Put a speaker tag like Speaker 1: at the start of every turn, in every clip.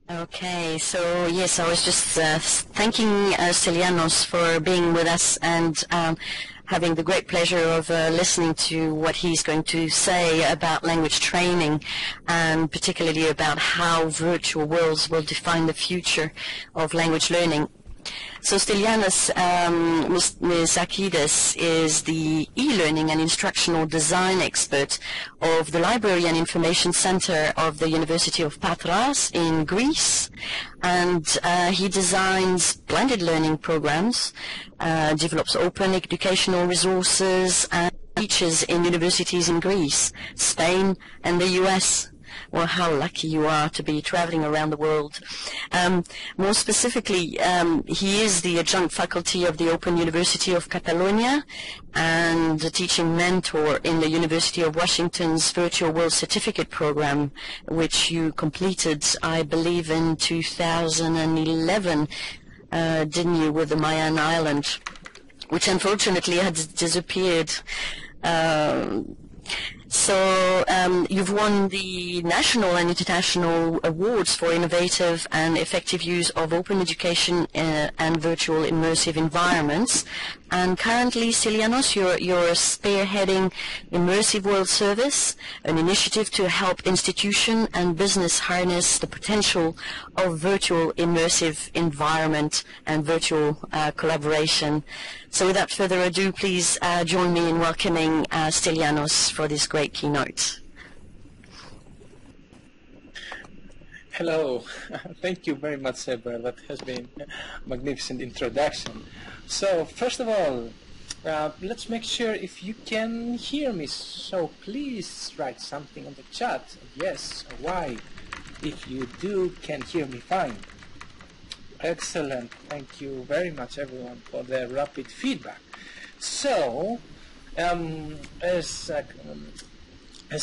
Speaker 1: Okay, so yes, I was just thanking Stylianos for being with us and having the great pleasure of listening to what he's going to say about language training, and particularly about how virtual worlds will define the future of language learning. So Stylianos Mystakidis is the e-learning and instructional design expert of the Library and Information Center of the University of Patras in Greece, and he designs blended learning programs, develops open educational resources, and teaches in universities in Greece, Spain, and the US. Well, how lucky you are to be traveling around the world. More specifically, he is the Adjunct Faculty of the Open University of Catalonia and a teaching mentor in the University of Washington's Virtual World Certificate Program, which you completed, I believe, in 2011, didn't you, with the Mayan Island, which unfortunately had disappeared. So you've won the national and international awards for innovative and effective use of open education and virtual immersive environments. And currently, Stylianos, you're spearheading Immersive World Service, an initiative to help institution and business harness the potential of virtual immersive environment and virtual collaboration. So without further ado, please join me in welcoming Stylianos for this great keynote.
Speaker 2: Hello. Thank you very much, Seba. That has been a magnificent introduction. So, first of all, let's make sure if you can hear me. So please write something on the chat. Yes, why? If you can hear me fine. Excellent. Thank you very much, everyone, for the rapid feedback. So, as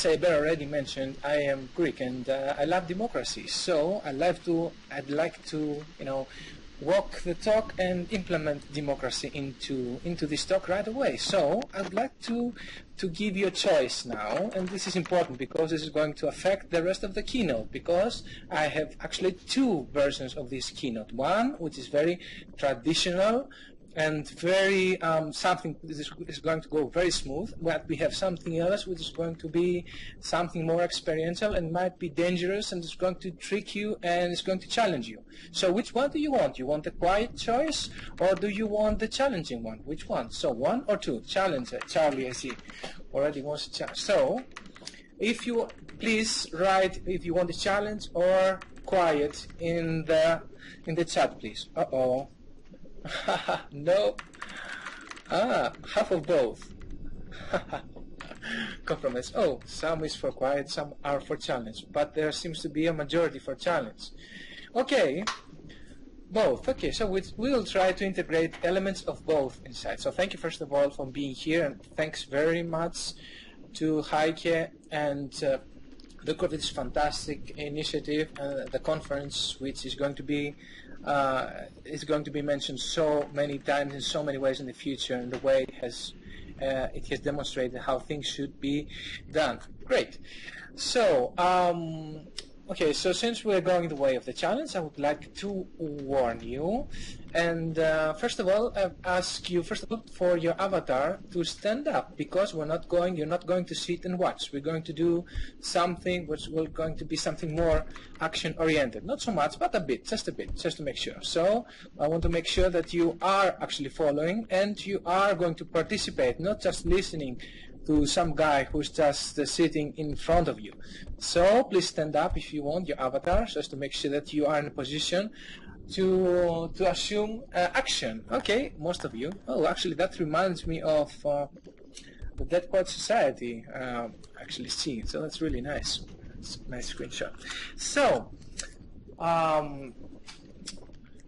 Speaker 2: I already mentioned, I am Greek and I love democracy. So I'd like to, walk the talk and implement democracy into this talk right away. So I'd like to give you a choice now, and this is important because this is going to affect the rest of the keynote, because I have actually two versions of this keynote. One which is very traditional and very something this is going to go very smooth, but we have something else which is going to be something more experiential and might be dangerous, and it's going to trick you and it's going to challenge you. So which one do you want? You want the quiet choice, or do you want the challenging one? Which one? So one or two? Challenge. Charlie, I see, already wants to challenge. So if you please write if you want the challenge or quiet in the chat, please. Uh-oh. No. Half of both. Compromise. Oh, some is for quiet, some are for challenge, but there seems to be a majority for challenge. Okay, both. Okay, so we will try to integrate elements of both inside. So thank you first of all for being here, and thanks very much to Heike and the this fantastic initiative, the conference, which is going to be mentioned so many times in so many ways in the future, and the way it has demonstrated how things should be done. Great. So, okay, so since we're going the way of the challenge, I would like to warn you, and first of all, ask you for your avatar to stand up, because you're not going to sit and watch. We're going to do something which will going to be something more action-oriented. Not so much, but a bit, just to make sure. So I want to make sure that you are actually following and you are going to participate, not just listening to some guy who's just sitting in front of you. So please stand up if you want, your avatar, just to make sure that you are in a position to assume action. Okay, most of you. Oh, actually, that reminds me of the Dead Poets Society actually scene. So that's really nice. It's a nice screenshot. So,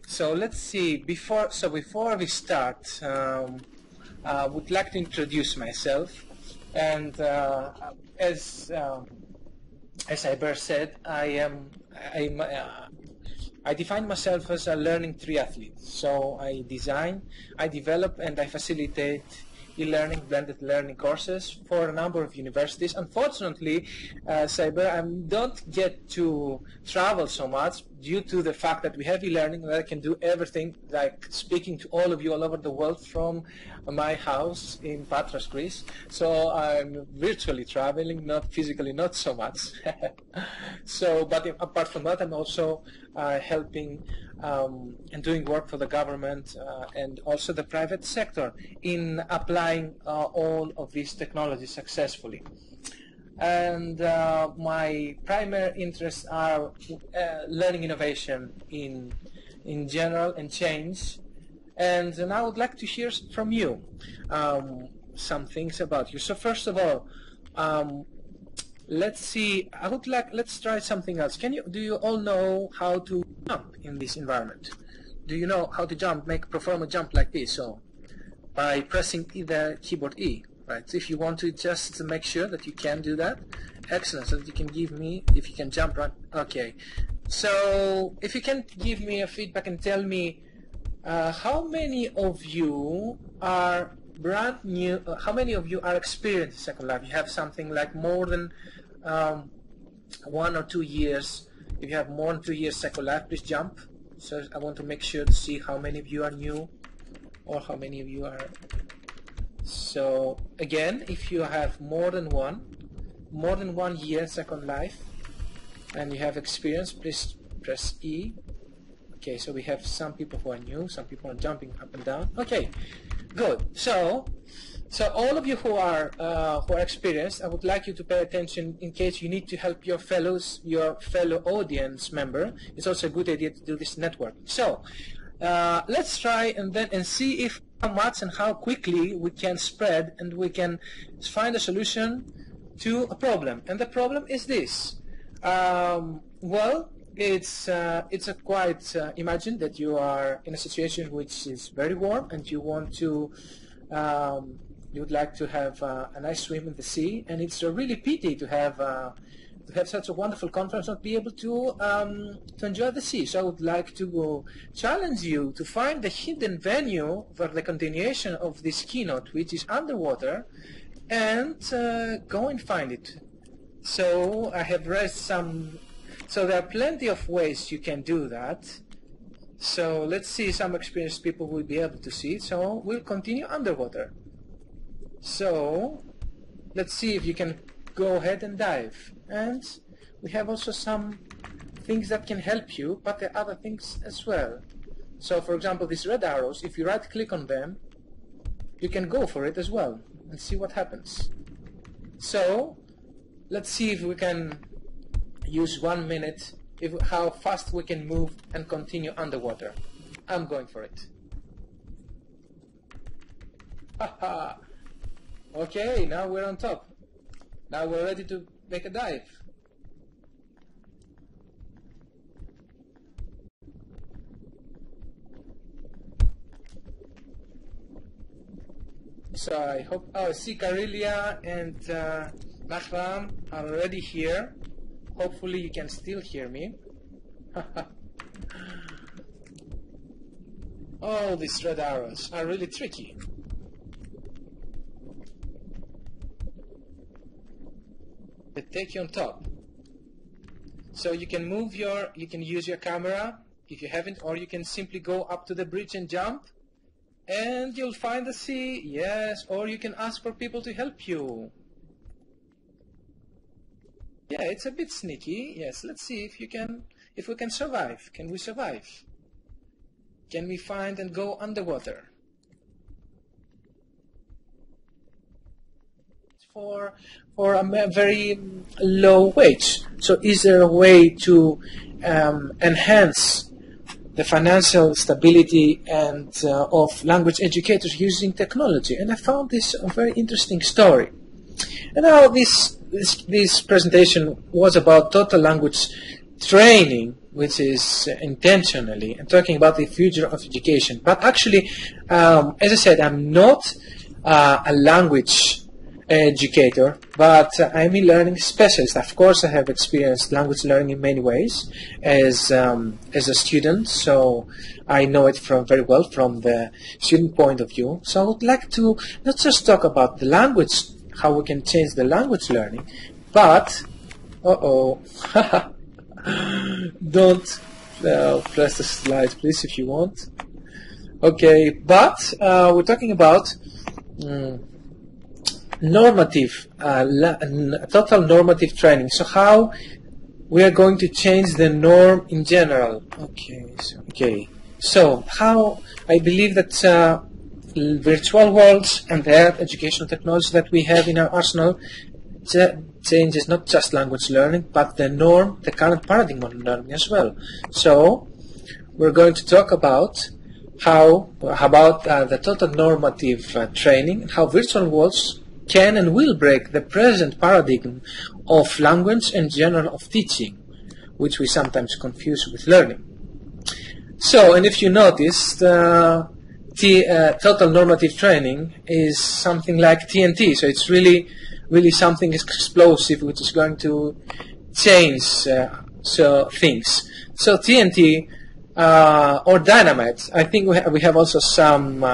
Speaker 2: so let's see. Before we start, I would like to introduce myself. And as Iber said, I define myself as a learning triathlete. So I design, I develop, and I facilitate e-learning, blended learning courses for a number of universities. Unfortunately, Cyber, I don't get to travel so much due to the fact that we have e-learning, that I can do everything, like speaking to all of you all over the world from my house in Patras, Greece. So I'm virtually traveling, not physically, not so much. So, but apart from that, I'm also helping and doing work for the government and also the private sector in applying all of these technologies successfully. And my primary interests are learning innovation in general and change. And now I would like to hear from you some things about you. So first of all, let's see. Let's try something else. Do you all know how to jump in this environment? Do you know how to jump? Perform a jump like this. So by pressing the keyboard E. Right, so if you want to just make sure that you can do that, excellent, so that you can give me, if you can jump right, okay. So if you can give me a feedback and tell me how many of you are brand new, how many of you are experienced in Second Life? You have something like more than 1 or 2 years. If you have more than 2 years Second Life, please jump. So I want to make sure to see how many of you are new or how many of you are. So again, if you have more than one year Second Life and you have experience, please press E. Okay, so we have some people who are new, some people are jumping up and down. Okay, good. So all of you who are experienced, I would like you to pay attention in case you need to help your fellow audience member. It's also a good idea to do this networking. So let's try and see if how much and how quickly we can spread and we can find a solution to a problem. And the problem is this. Well, it's a quite imagine that you are in a situation which is very warm and you want to you would like to have a nice swim in the sea, and it's a really pity to have such a wonderful conference not be able to enjoy the sea. So I would like to challenge you to find the hidden venue for the continuation of this keynote, which is underwater, and go and find it. So I have raised some. So there are plenty of ways you can do that. So let's see, some experienced people will be able to see it. So we'll continue underwater. So let's see if you can go ahead and dive. And we have also some things that can help you, but there are other things as well. So for example, these red arrows, if you right click on them, you can go for it as well and see what happens. So let's see if we can use 1 minute, how fast we can move and continue underwater. I'm going for it. Haha. Okay, now we're on top. Now we're ready to make a dive. So I hope, I see Karelia and Mahram are already here. Hopefully you can still hear me. Oh, these red arrows are really tricky. They take you on top. So you can you can use your camera if you haven't, or you can simply go up to the bridge and jump, and you'll find the sea. Yes, or you can ask for people to help you. Yeah, it's a bit sneaky. Yes, let's see if we can survive. Can we survive? Can we find and go underwater? For a very low wage. So is there a way to enhance the financial stability and of language educators using technology? And I found this a very interesting story. And now this presentation was about total language training, which is intentionally and talking about the future of education. But actually, as I said, I'm not a language educator, but I'm a learning specialist. Of course, I have experienced language learning in many ways as a student, so I know it very well from the student point of view. So I would like to not just talk about the language, how we can change the language learning, but don't press the slide, please, if you want. Okay, but we're talking about normative, total normative training. So how we are going to change the norm in general. Okay. So how I believe that virtual worlds and the educational technology that we have in our arsenal changes not just language learning, but the norm, the current paradigm of learning as well. So we're going to talk about the total normative training, and how virtual worlds can and will break the present paradigm of language and general of teaching, which we sometimes confuse with learning. So, and if you noticed, total normative training is something like TNT, so it's really something explosive which is going to change things. So TNT or dynamite, I think we have also some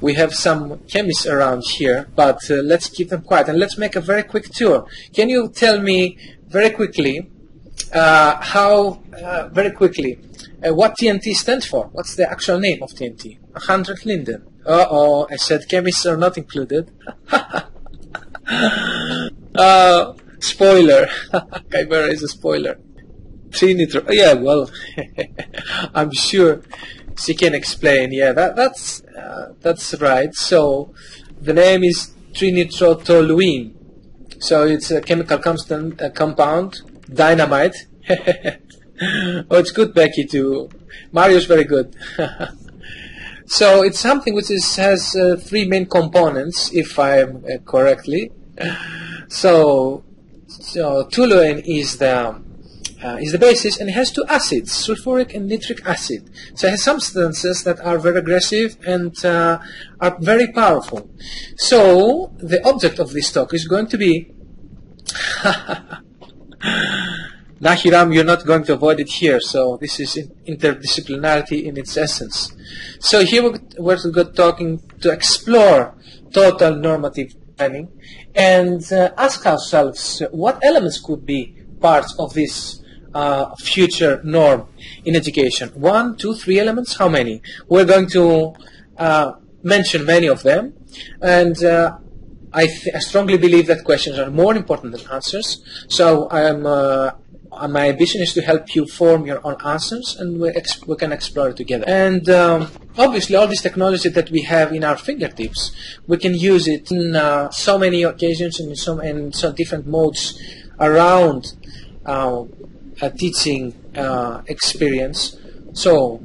Speaker 2: we have some chemists around here, but let's keep them quiet and let's make a very quick tour. Can you tell me very quickly what TNT stands for? What's the actual name of TNT? 100 Linden. Uh-oh, I said chemists are not included. Spoiler. Chimera is a spoiler. Trinitro. Yeah, well, I'm sure she can explain. Yeah, that's right. So the name is trinitrotoluene. So it's a chemical compound, dynamite. Oh, it's good, Becky, too. Mario's very good. So it's something which has three main components, if I am correctly. So toluene is the basis, and it has two acids, sulfuric and nitric acid. So it has substances that are very aggressive and are very powerful. So the object of this talk is going to be Nahiram, you're not going to avoid it here, so this is interdisciplinarity in its essence. So here we're talking to explore total normative training and ask ourselves what elements could be parts of this future norm in education. 1, 2, 3 elements? How many? We're going to mention many of them, and I strongly believe that questions are more important than answers. So my ambition is to help you form your own answers, and we can explore it together. And obviously, all this technology that we have in our fingertips, we can use it in so many occasions and in so different modes around a teaching experience. So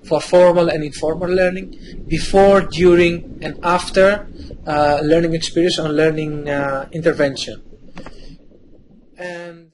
Speaker 2: for formal and informal learning, before, during, and after learning experience or learning intervention. And